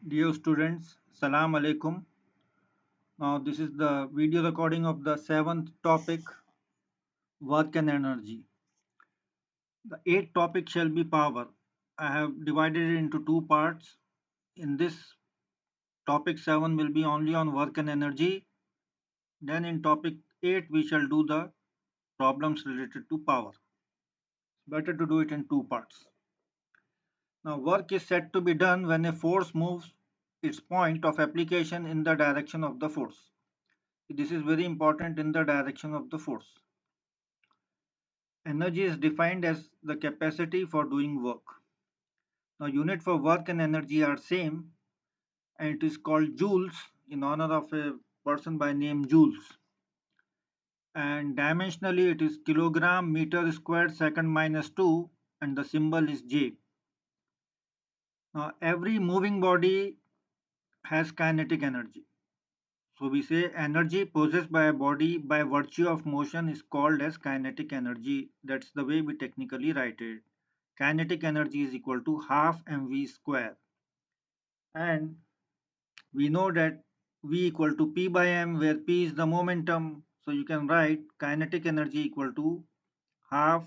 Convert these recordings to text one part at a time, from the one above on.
Dear students, Salam Alaikum. Now, this is the video recording of the seventh topic, work and energy. The eighth topic shall be power. I have divided it into two parts. In this topic 7 will be only on work and energy. Then in topic 8 we shall do the problems related to power. It's better to do it in two parts. Now, work is said to be done when a force moves its point of application in the direction of the force. This is very important, in the direction of the force. Energy is defined as the capacity for doing work. Now, unit for work and energy are same, and it is called joules in honor of a person by name Joules. And dimensionally, it is kilogram meter squared second minus 2, and the symbol is J. Now, every moving body has kinetic energy. So we say energy possessed by a body by virtue of motion is called as kinetic energy. That's the way we technically write it. Kinetic energy is equal to half mv square. And we know that v equal to p by m, where p is the momentum. So you can write kinetic energy equal to half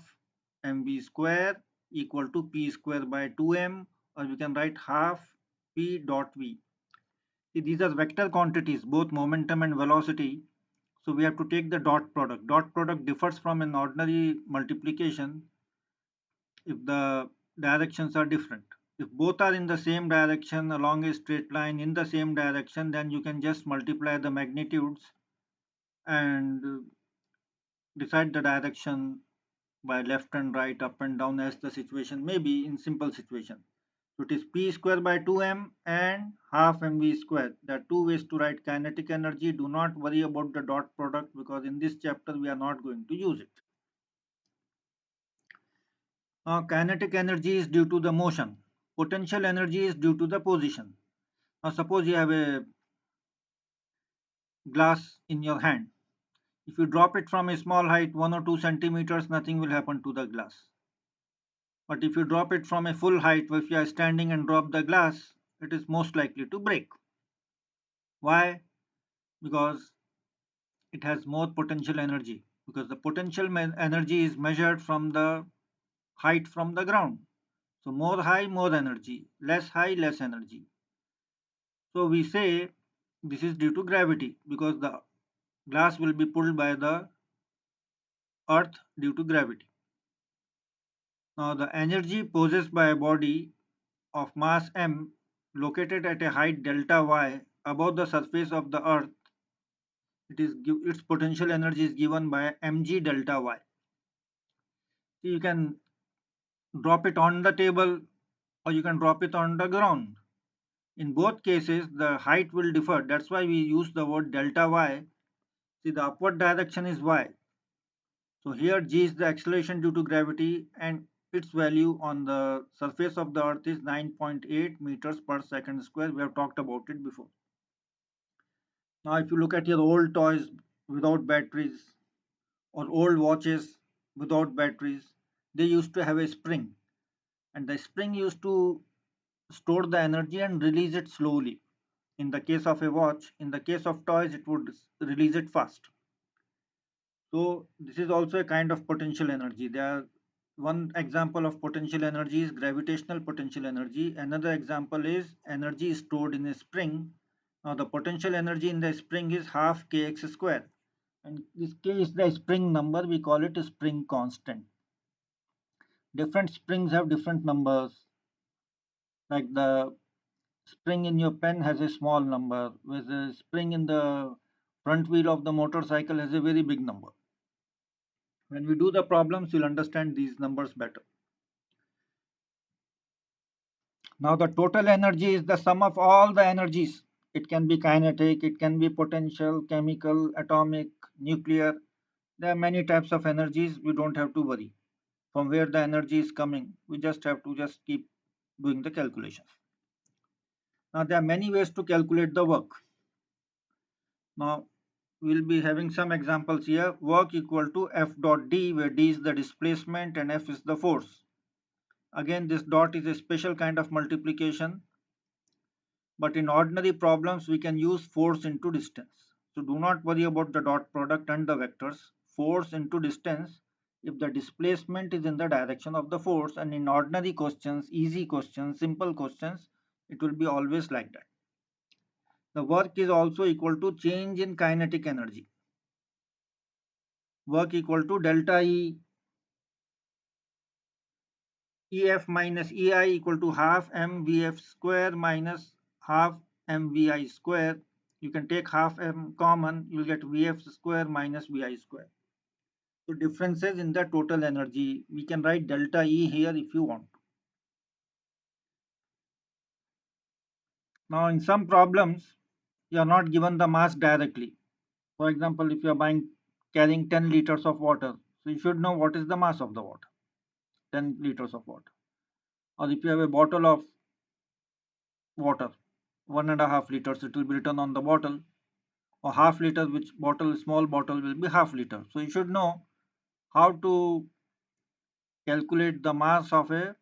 mv square equal to p square by 2m, or you can write half p dot v. See, these are vector quantities, both momentum and velocity. So we have to take the dot product. Dot product differs from an ordinary multiplication if the directions are different. If both are in the same direction along a straight line in the same direction, then you can just multiply the magnitudes and decide the direction by left and right, up and down, as the situation may be in simple situation. So it is p square by 2m and half mv square. There are two ways to write kinetic energy. Do not worry about the dot product because in this chapter we are not going to use it. Kinetic energy is due to the motion. Potential energy is due to the position. Now suppose you have a glass in your hand. If you drop it from a small height, 1 or 2 centimeters, nothing will happen to the glass. But if you drop it from a full height, if you are standing and drop the glass, it is most likely to break. Why? Because it has more potential energy. Because the potential energy is measured from the height from the ground. So more high, more energy. Less high, less energy. So we say this is due to gravity because the glass will be pulled by the earth due to gravity. Now the energy possessed by a body of mass m located at a height delta y above the surface of the earth, its potential energy is given by mg delta y. So you can drop it on the table or you can drop it on the ground. In both cases the height will differ. That's why we use the word delta y. See, the upward direction is y. So here g is the acceleration due to gravity and its value on the surface of the earth is 9.8 meters per second square. We have talked about it before. Now if you look at your old toys without batteries or old watches without batteries, they used to have a spring, and the spring used to store the energy and release it slowly. In the case of a watch, in the case of toys, it would release it fast. So this is also a kind of potential energy. One example of potential energy is gravitational potential energy. Another example is energy stored in a spring. Now the potential energy in the spring is half kx square, and this k is the spring number. We call it a spring constant. Different springs have different numbers. Like the spring in your pen has a small number, whereas the spring in the front wheel of the motorcycle has a very big number. When we do the problems, you'll understand these numbers better. Now the total energy is the sum of all the energies. It can be kinetic, it can be potential, chemical, atomic, nuclear. There are many types of energies. We don't have to worry from where the energy is coming. We just have to just keep doing the calculations. Now there are many ways to calculate the work. Now we'll be having some examples here. Work equal to F dot D, where D is the displacement and F is the force. Again, this dot is a special kind of multiplication. But in ordinary problems, we can use force into distance. So do not worry about the dot product and the vectors. Force into distance if the displacement is in the direction of the force, and in ordinary questions, easy questions, simple questions, it will be always like that. The work is also equal to change in kinetic energy. Work equal to delta E EF minus EI equal to half mvf square minus half mvi square. You can take half m common, you'll get vf square minus vi square. So differences in the total energy. We can write delta E here if you want. Now in some problems, you are not given the mass directly. For example, if you are carrying 10 liters of water, so you should know what is the mass of the water, 10 liters of water. Or if you have a bottle of water, 1.5 liters, it will be written on the bottle, or half liter, which bottle, small bottle will be half liter. So you should know how to calculate the mass of a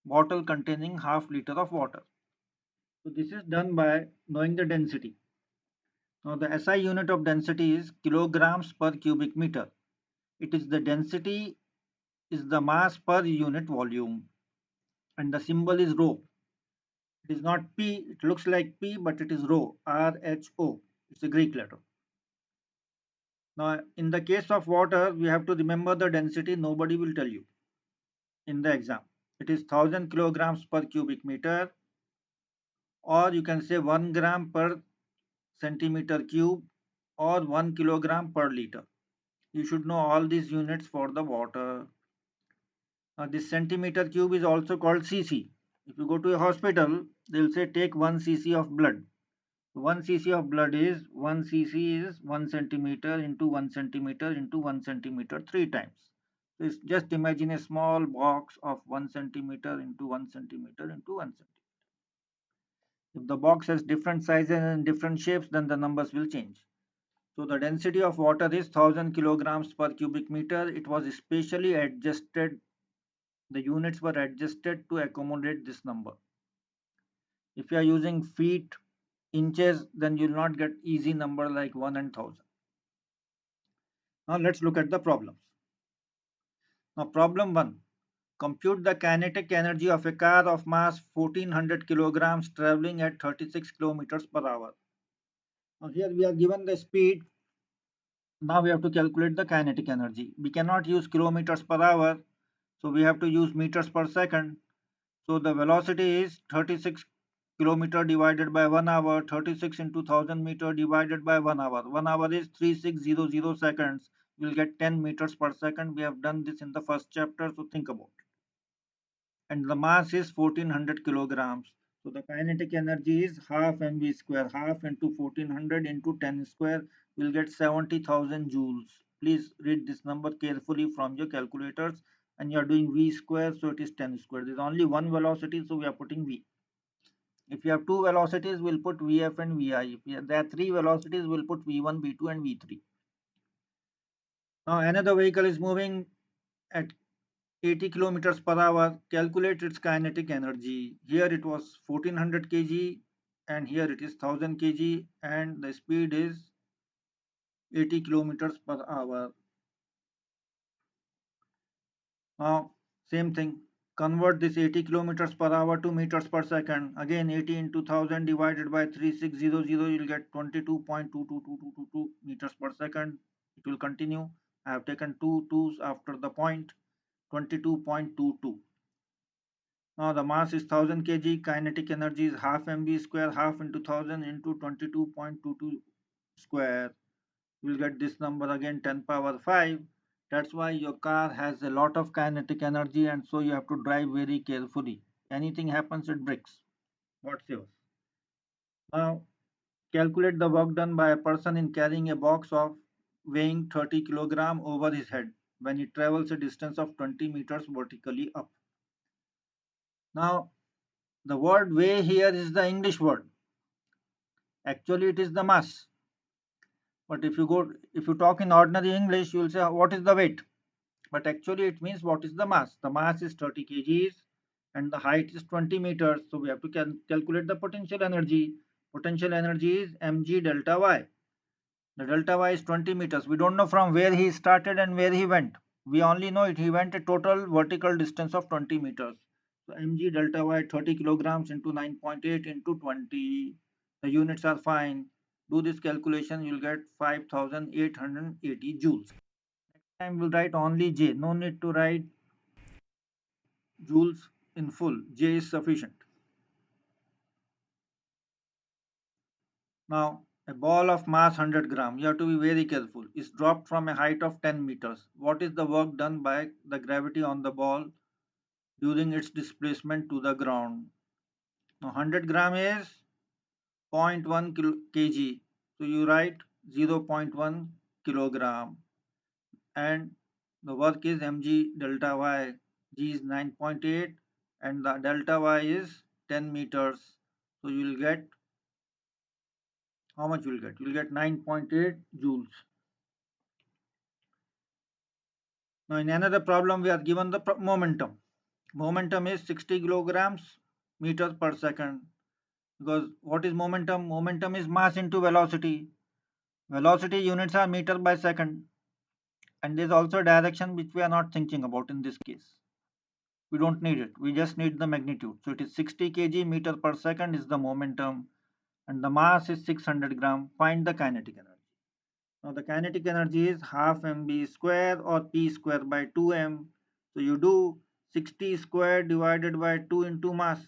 bottle containing half liter of water. So this is done by knowing the density. Now the SI unit of density is kilograms per cubic meter. It is the density is the mass per unit volume, and the symbol is rho. It is not P, it looks like P, but it is rho, RHO. It's a Greek letter. Now in the case of water, we have to remember the density, nobody will tell you in the exam. It is 1000 kilograms per cubic meter, or you can say 1 gram per centimeter cube, or 1 kilogram per liter. You should know all these units for the water. Now this centimeter cube is also called cc. If you go to a hospital, they will say take 1 cc of blood. 1 cc of blood is 1 cc is 1 centimeter into 1 centimeter into 1 centimeter 3 times. So just imagine a small box of 1 centimeter into 1 centimeter into 1 centimeter. If the box has different sizes and different shapes, then the numbers will change. So the density of water is 1000 kilograms per cubic meter. It was specially adjusted, the units were adjusted to accommodate this number. If you are using feet, inches, then you will not get easy number like 1 and 1000. Now let's look at the problems. Now problem 1. Compute the kinetic energy of a car of mass 1400 kilograms traveling at 36 kilometers per hour. Now here we are given the speed. Now we have to calculate the kinetic energy. We cannot use kilometers per hour, so we have to use meters per second. So the velocity is 36 kilometer divided by 1 hour, 36 into 1000 meter divided by 1 hour. 1 hour is 3600 seconds. We'll get 10 meters per second. We have done this in the first chapter, so think about it. And the mass is 1400 kilograms. So the kinetic energy is half mv square. Half into 1400 into 10 square will get 70,000 joules. Please read this number carefully from your calculators, and you are doing v square, so it is 10 square. There is only one velocity, so we are putting v. If you have two velocities, we'll put vf and vi. If there are three velocities, we'll put v1, v2 and v3. Now another vehicle is moving at 80 kilometers per hour. Calculate its kinetic energy. Here it was 1400 kg, and here it is 1000 kg, and the speed is 80 kilometers per hour. Now same thing, convert this 80 kilometers per hour to meters per second. Again 80 into 1000 divided by 3600, you'll get 22.22222 meters per second. It will continue. I have taken two twos after the point. 22.22. Now the mass is 1000 kg, kinetic energy is half mv square, half into 1000 into 22.22 square. You will get this number again, 10 power 5. That's why your car has a lot of kinetic energy, and so you have to drive very carefully. Anything happens, it breaks. What's yours? Now calculate the work done by a person in carrying a box of weighing 30 kilogram over his head when he travels a distance of 20 meters vertically up. Now the word weigh here is the English word. Actually, it is the mass. But if you talk in ordinary English, you will say what is the weight. But actually, it means what is the mass. The mass is 30 kgs, and the height is 20 meters. So we have to calculate the potential energy. Potential energy is mg delta y. The delta y is 20 meters. We don't know from where he started and where he went. We only know it he went a total vertical distance of 20 meters. So mg delta y 30 kilograms into 9.8 into 20. The units are fine. Do this calculation, you'll get 5880 joules. Next time we'll write only J. No need to write joules in full. J is sufficient. Now, a ball of mass 100 gram, you have to be very careful, is dropped from a height of 10 meters. What is the work done by the gravity on the ball during its displacement to the ground? Now, 100 gram is 0.1 kg. So you write 0.1 kilogram, and the work is mg delta y. G is 9.8 and the delta y is 10 meters. So you will get, how much you will get? You will get 9.8 joules. Now in another problem we are given the momentum. Momentum is 60 kilograms meters per second. Because what is momentum? Momentum is mass into velocity. Velocity units are meter by second. And there is also a direction which we are not thinking about in this case. We don't need it. We just need the magnitude. So it is 60 kg meter per second is the momentum. And the mass is 600 gram. Find the kinetic energy. Now the kinetic energy is half mv square or p square by 2m. So you do 60 square divided by 2 into mass.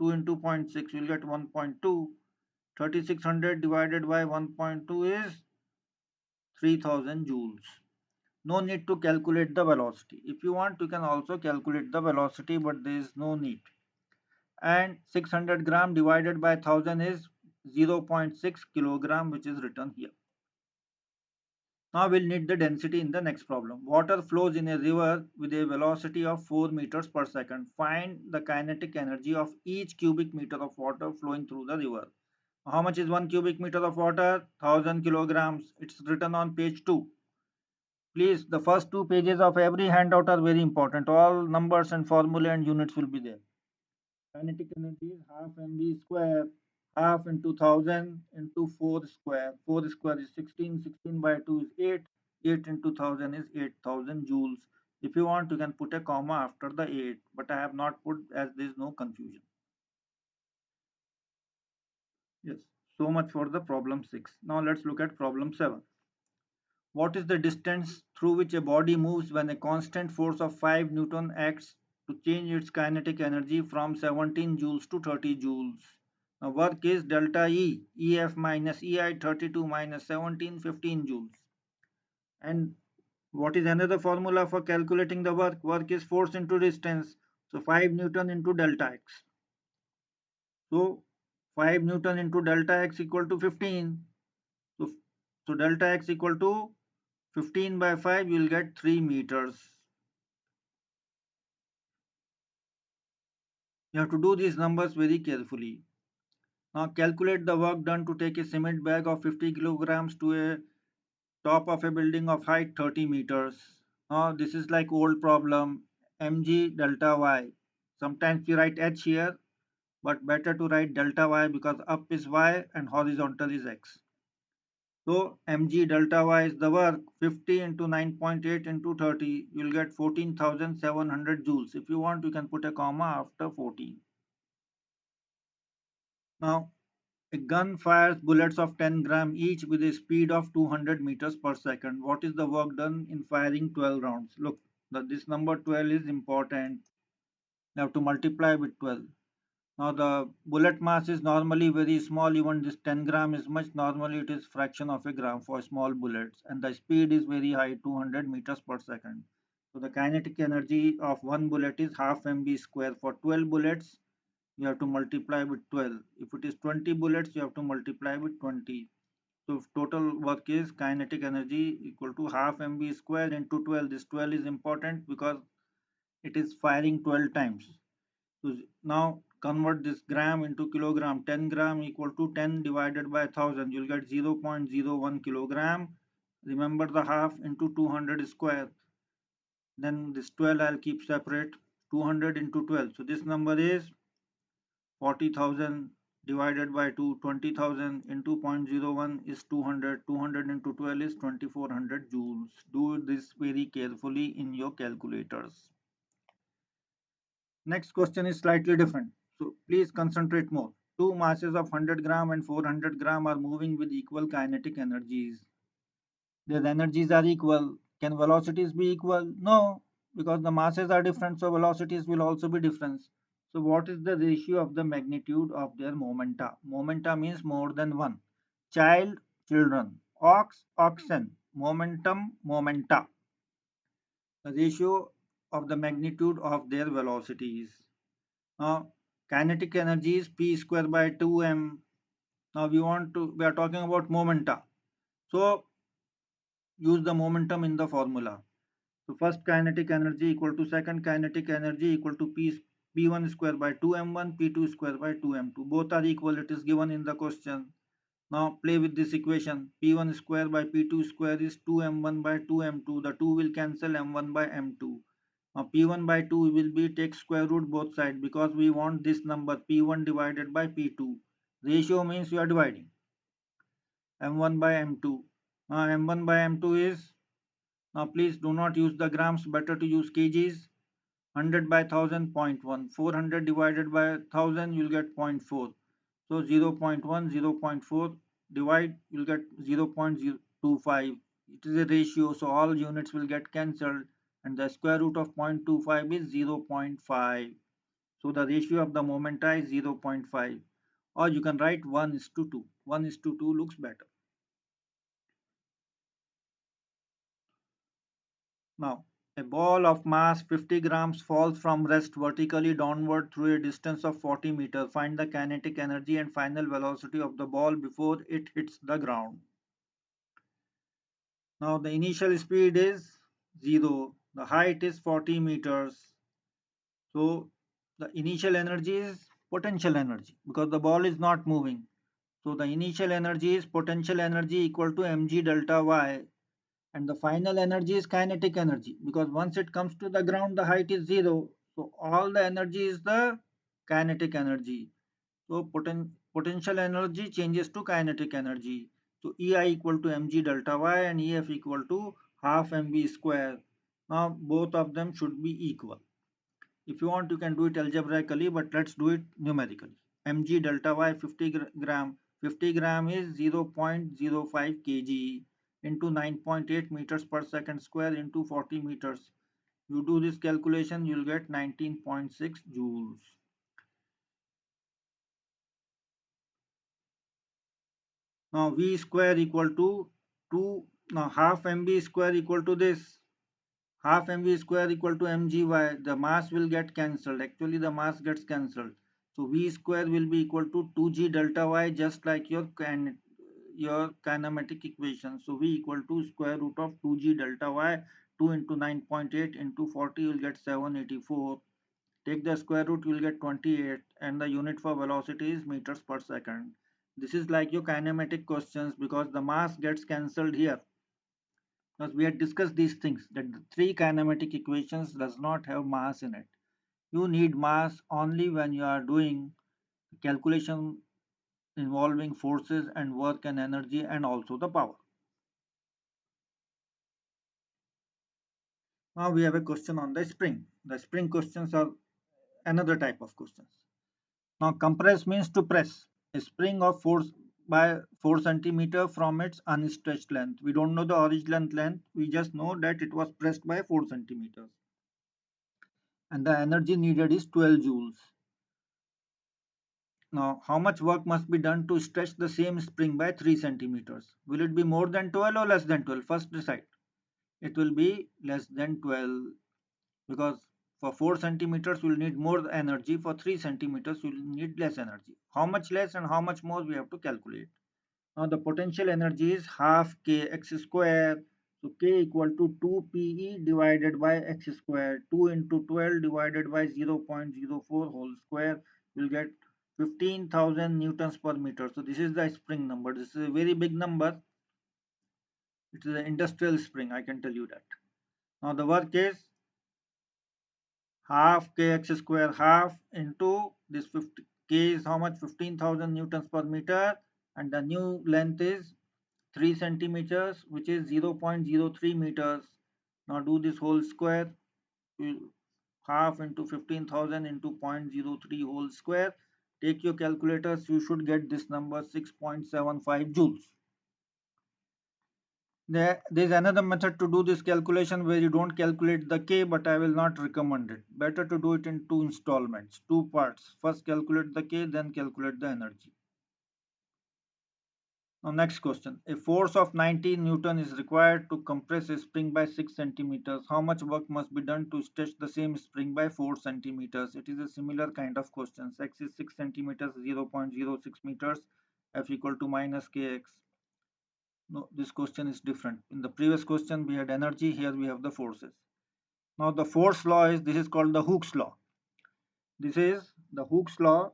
2 into 0.6 you will get 1.2. 3600 divided by 1.2 is 3000 joules. No need to calculate the velocity. If you want, you can also calculate the velocity, but there is no need. And 600 gram divided by 1000 is 0.6 kilogram, which is written here. Now we'll need the density in the next problem. Water flows in a river with a velocity of 4 meters per second. Find the kinetic energy of each cubic meter of water flowing through the river. How much is 1 cubic meter of water? 1000 kilograms. It's written on page 2. Please, the first 2 pages of every handout are very important. All numbers and formula and units will be there. Kinetic energy is half mv square, half into 1000 into 4 square. 4 square is 16, 16 by 2 is 8, 8 into 1000 is 8000 joules. If you want, you can put a comma after the 8, but I have not put as there is no confusion. Yes, so much for the problem 6. Now let's look at problem 7. What is the distance through which a body moves when a constant force of 5 Newton acts to change its kinetic energy from 17 joules to 30 joules? Now work is delta E, EF minus EI 32 minus 17, 15 joules. And what is another formula for calculating the work? Work is force into distance. So 5 Newton into delta X. So 5 Newton into delta X equal to 15. So delta X equal to 15 by 5, you will get 3 meters. You have to do these numbers very carefully. Now calculate the work done to take a cement bag of 50 kilograms to a top of a building of height 30 meters. Now this is like old problem, mg delta y. Sometimes we write h here, but better to write delta y because up is y and horizontal is x. So mg delta y is the work. 50 into 9.8 into 30, you will get 14,700 joules. If you want, you can put a comma after 14. Now, a gun fires bullets of 10 gram each with a speed of 200 meters per second. What is the work done in firing 12 rounds? Look, this number 12 is important. You have to multiply with 12. Now the bullet mass is normally very small, even this 10 gram is much, normally it is fraction of a gram for small bullets, and the speed is very high, 200 meters per second. So the kinetic energy of one bullet is half mv square. For 12 bullets, you have to multiply with 12. If it is 20 bullets, you have to multiply with 20. So total work is kinetic energy equal to half mv square into 12. This 12 is important because it is firing 12 times. So now convert this gram into kilogram. 10 gram equal to 10 divided by 1000. You'll get 0.01 kilogram. Remember the half into 200 square. Then this 12 I'll keep separate. 200 into 12. So this number is 40,000 divided by 2, 20,000 into 0.01 is 200. 200 into 12 is 2400 joules. Do this very carefully in your calculators. Next question is slightly different. So please concentrate more. Two masses of 100 gram and 400 gram are moving with equal kinetic energies. Their energies are equal. Can velocities be equal? No, because the masses are different, so velocities will also be different. So what is the ratio of the magnitude of their momenta? Momenta means more than one. Child, children. Ox, oxen. Momentum, momenta. The ratio of the magnitude of their velocities. Now, kinetic energy is P square by 2m. Now we are talking about momenta. So use the momentum in the formula. So first kinetic energy equal to second kinetic energy equal to P1 square by 2m1, P2 square by 2m2. Both are equal. It is given in the question. Now play with this equation. P1 square by P2 square is 2m1 by 2m2. The 2 will cancel m1 by m2. Now P1 by 2 will be take square root both sides because we want this number P1 divided by P2. Ratio means you are dividing m1 by m2. Now m1 by m2 is, now please do not use the grams, better to use kgs. 100 by 1000 0.1. 400 divided by 1000 you'll get zero point 0.4. So 0.1 0.4 divide you'll get 0.025. It is a ratio, so all units will get cancelled and the square root of 0.25 is 0.5. So the ratio of the momenta is 0.5, or you can write 1 is to 2. 1 is to 2 looks better. Now, a ball of mass 50 grams falls from rest vertically downward through a distance of 40 meters. Find the kinetic energy and final velocity of the ball before it hits the ground. Now, the initial speed is 0. The height is 40 meters. So, the initial energy is potential energy because the ball is not moving. So, the initial energy is potential energy equal to mg delta y, and the final energy is kinetic energy because once it comes to the ground the height is 0, so all the energy is the kinetic energy. So potential energy changes to kinetic energy. So ei equal to mg delta y and ef equal to half mv square. Now both of them should be equal. If you want you can do it algebraically, but let's do it numerically. Mg delta y 50 gram. 50 gram is 0.05 kg into 9.8 meters per second square into 40 meters. You do this calculation, you'll get 19.6 joules. Now V square equal to 2, now half mv square equal to this. Half mv square equal to mgy. The mass will get cancelled. Actually the mass gets cancelled. So V square will be equal to 2g delta y, just like your kinematic equation. So V equal to square root of 2g delta y. 2 into 9.8 into 40 you will get 784. Take the square root you will get 28, and the unit for velocity is meters per second. This is like your kinematic questions because the mass gets cancelled here. Because we had discussed these things that the three kinematic equations does not have mass in it. You need mass only when you are doing calculation involving forces and work and energy and also the power. Now we have a question on the spring. The spring questions are another type of questions. Now compress means to press a spring of force by 4 centimeter from its unstretched length. We don't know the original length, we just know that it was pressed by 4 centimeters. And the energy needed is 12 joules. Now, how much work must be done to stretch the same spring by 3 centimeters? Will it be more than 12 or less than 12? First decide. It will be less than 12 because for 4 centimeters you will need more energy, for 3 centimeters you will need less energy. How much less and how much more we have to calculate. Now the potential energy is half kx square. So k equal to 2 pe divided by x square. 2 into 12 divided by 0.04 whole square will get 15,000 newtons per meter. So this is the spring number. This is a very big number. It is an industrial spring, I can tell you that. Now the work is half kx square half into this 50 k is how much, 15,000 newtons per meter, and the new length is 3 centimeters, which is 0.03 meters. Now do this whole square. Half into 15,000 into 0.03 whole square. Take your calculators, you should get this number, 6.75 joules. There's another method to do this calculation where you don't calculate the K, but I will not recommend it. Better to do it in two installments, two parts. First calculate the K, then calculate the energy. Now next question. A force of 90 Newton is required to compress a spring by 6 centimeters. How much work must be done to stretch the same spring by 4 centimeters? It is a similar kind of question. X is 6 centimeters, 0.06 meters, F equal to minus kx. No, this question is different. In the previous question we had energy, here we have the forces. Now the force law is, this is called the Hooke's law. This is the Hooke's law,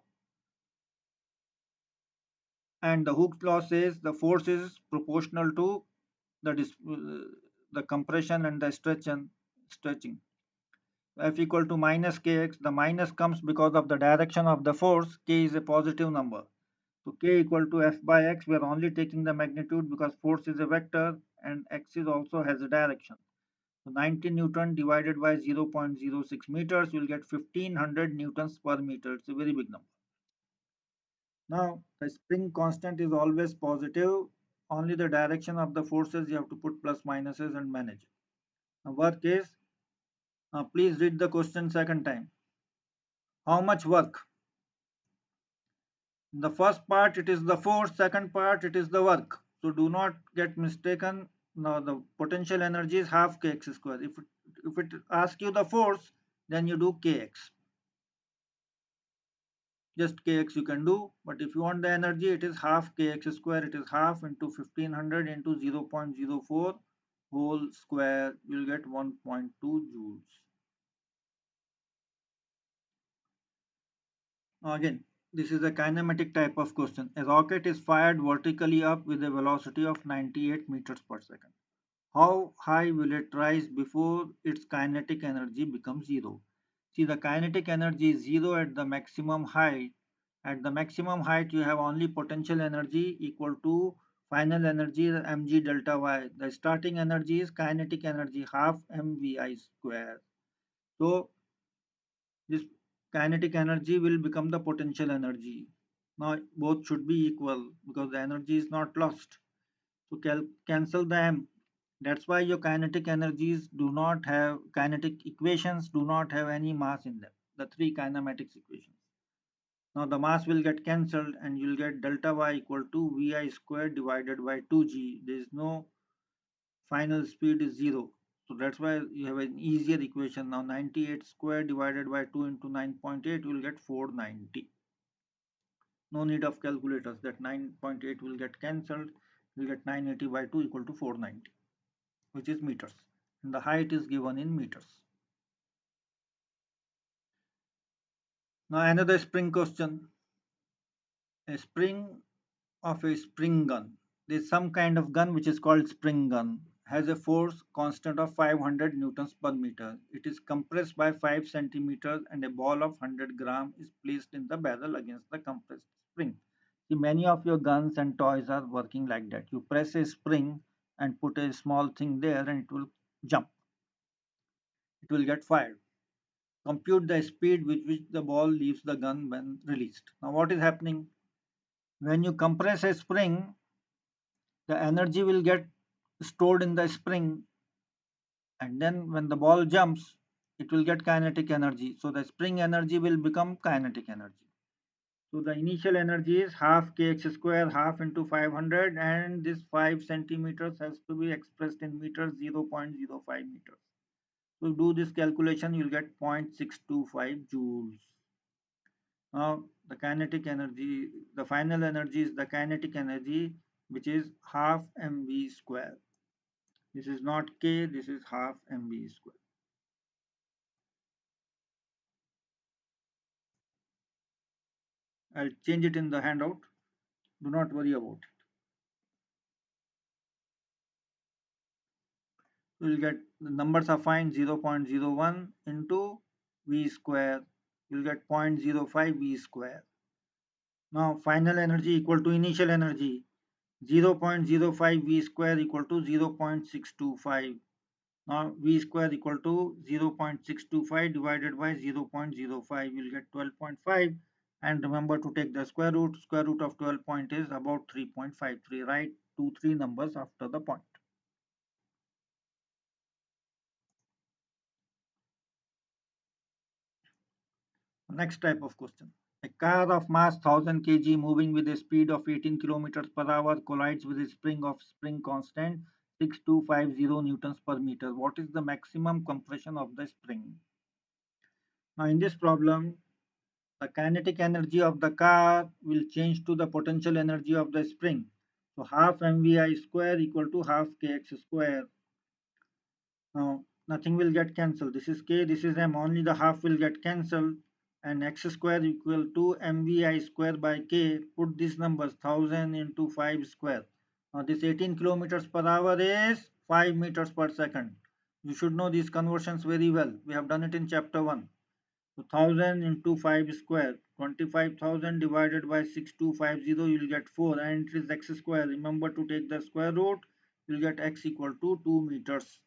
and the Hooke's law says the force is proportional to the compression and the stretching. F equal to minus kx. The minus comes because of the direction of the force. K is a positive number. So K equal to F by x. We are only taking the magnitude because force is a vector and x is also has a direction. So 90 Newton divided by 0.06 meters, you will get 1500 newtons per meter. It's a very big number. Now the spring constant is always positive. Only the direction of the forces you have to put plus minuses and manage. Now work is, please read the question second time. How much work? In the first part it is the force, second part it is the work. So do not get mistaken. Now the potential energy is half kx square. If it asks you the force, then you do kx. Just kx you can do, but if you want the energy, it is half kx square. It is half into 1500 into 0.04 whole square. You will get 1.2 joules. Now again, this is a kinematic type of question. A rocket is fired vertically up with a velocity of 98 meters per second. How high will it rise before its kinetic energy becomes zero? See, the kinetic energy is zero at the maximum height. At the maximum height, you have only potential energy equal to final energy mg delta y. The starting energy is kinetic energy, half mvi square. So this kinetic energy will become the potential energy. Now both should be equal because the energy is not lost. So cancel the m. That's why your kinetic energies do not have, kinetic equations do not have any mass in them. The three kinematics equations. Now the mass will get cancelled and you'll get delta y equal to vi squared divided by 2g. There is no final speed is 0. So that's why you have an easier equation. Now 98 squared divided by 2 into 9.8 will get 490. No need of calculators. That 9.8 will get cancelled. You'll get 980 by 2 equal to 490, which is meters. And the height is given in meters. Now another spring question. A spring of a spring gun. There is some kind of gun which is called spring gun, has a force constant of 500 newtons per meter. It is compressed by 5 centimeters and a ball of 100 gram is placed in the barrel against the compressed spring. See, many of your guns and toys are working like that. You press a spring and put a small thing there and it will jump. It will get fired. Compute the speed with which the ball leaves the gun when released. Now what is happening? When you compress a spring, the energy will get stored in the spring, and then when the ball jumps it will get kinetic energy, so the spring energy will become kinetic energy. So the initial energy is half kx square, half into 500, and this 5 centimeters has to be expressed in meters, 0.05 meters. So do this calculation, you'll get 0.625 joules. Now the kinetic energy, the final energy is the kinetic energy, which is half mv square. This is not K, this is half mv square. I'll change it in the handout. Do not worry about it. You will get the numbers are fine, 0.01 into V square. You'll get 0.05 V square. Now final energy equal to initial energy. 0.05 V square equal to 0.625. Now V square equal to 0.625 divided by 0.05. You'll get 12.5. And remember to take the square root. Square root of 12 point is about 3.53. Write 3 numbers after the point. Next type of question. A car of mass 1000 kg moving with a speed of 18 kilometers per hour collides with a spring of spring constant 6250 newtons per meter. What is the maximum compression of the spring? Now in this problem, the kinetic energy of the car will change to the potential energy of the spring. So half mvi square equal to half kx square. Now nothing will get cancelled. This is k, this is m. Only the half will get cancelled. And x square equal to mvi square by k. Put these numbers 1000 into 5 square. Now this 18 kilometers per hour is 5 meters per second. You should know these conversions very well. We have done it in chapter 1. So 1000 into 5 square, 25,000 divided by 6250, you will get 4, and it is x square. Remember to take the square root, you will get x equal to 2 meters.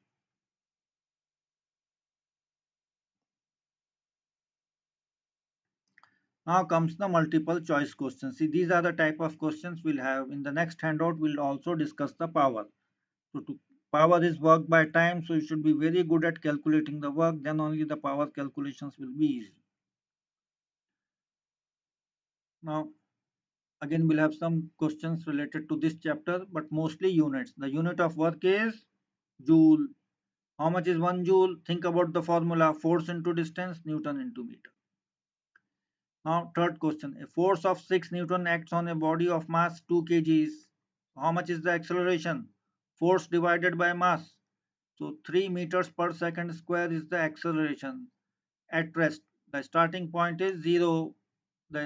Now comes the multiple choice questions. See, these are the type of questions we'll have. In the next handout, we'll also discuss the power. So power is work by time, so you should be very good at calculating the work, then only the power calculations will be easy. Now, again, we'll have some questions related to this chapter, but mostly units. The unit of work is joule. How much is 1 joule? Think about the formula: force into distance, Newton into meter. Now, third question. A force of 6 Newton acts on a body of mass 2 kgs. How much is the acceleration? Force divided by mass. So 3 meters per second square is the acceleration. At rest, the starting point is 0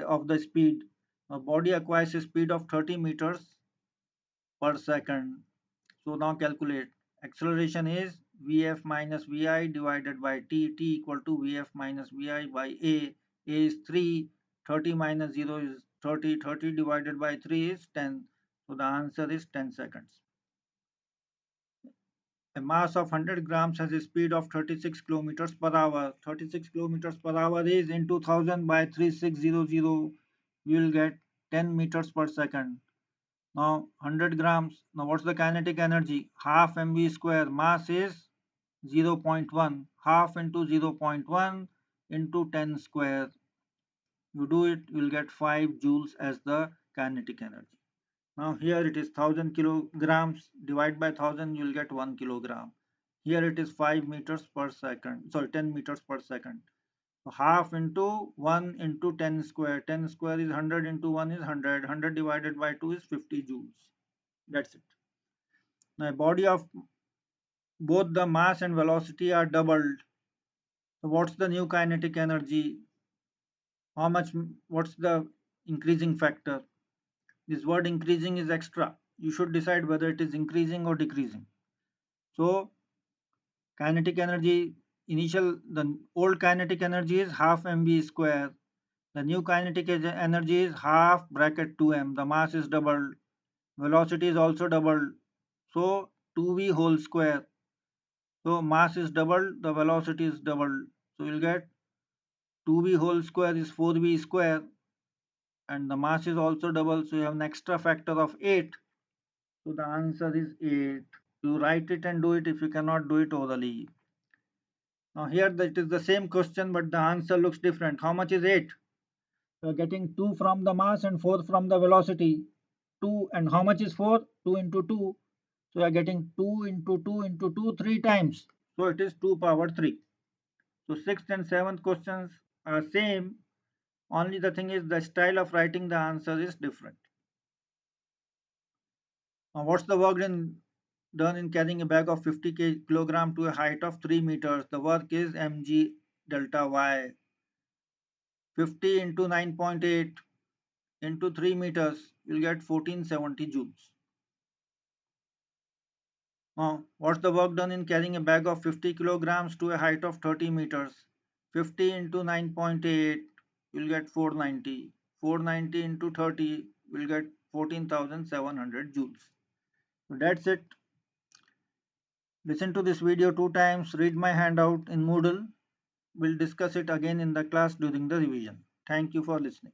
of the speed. A body acquires a speed of 30 meters per second. So now calculate. Acceleration is Vf minus Vi divided by t. T equal to Vf minus Vi by A. A is 3. 30 minus 0 is 30. 30 divided by 3 is 10. So the answer is 10 seconds. A mass of 100 grams has a speed of 36 kilometers per hour. 36 kilometers per hour is into 1000 by 3600. You will get 10 meters per second. Now 100 grams. Now what's the kinetic energy? Half mv square. Mass is 0.1. Half into 0.1 into 10 square. You do it, you will get 5 joules as the kinetic energy. Now here it is 1000 kilograms. Divide by 1000, you will get 1 kilogram. Here it is 5 meters per second. Sorry, 10 meters per second. So half into 1 into 10 square. 10 square is 100 into 1 is 100. 100 divided by 2 is 50 joules. That's it. Now a body of both the mass and velocity are doubled. So what's the new kinetic energy? How much? What's the increasing factor? This word increasing is extra. You should decide whether it is increasing or decreasing. So kinetic energy, the old kinetic energy is half mv square. The new kinetic energy is half bracket 2m. The mass is doubled. Velocity is also doubled. So 2v whole square. So mass is doubled, the velocity is doubled. So you'll get 2v whole square is 4v square, and the mass is also double, so you have an extra factor of 8. So the answer is 8. You write it and do it if you cannot do it orally. Now here it is the same question, but the answer looks different. How much is 8? You are getting 2 from the mass and 4 from the velocity. 2, and how much is 4? 2 into 2. So you are getting 2 into 2 into 2 3 times. So it is 2 power 3. So 6th and 7th questions are same. Only the thing is the style of writing the answer is different. Now what's the work done in carrying a bag of 50 kilogram to a height of 3 meters? The work is mg delta y. 50 into 9.8 into 3 meters, you'll get 1470 joules. Now, what's the work done in carrying a bag of 50 kilograms to a height of 30 meters? 50 into 9.8 you'll get 490. 490 into 30 will get 14,700 joules. So that's it. Listen to this video 2 times, read my handout in Moodle. We'll discuss it again in the class during the revision. Thank you for listening.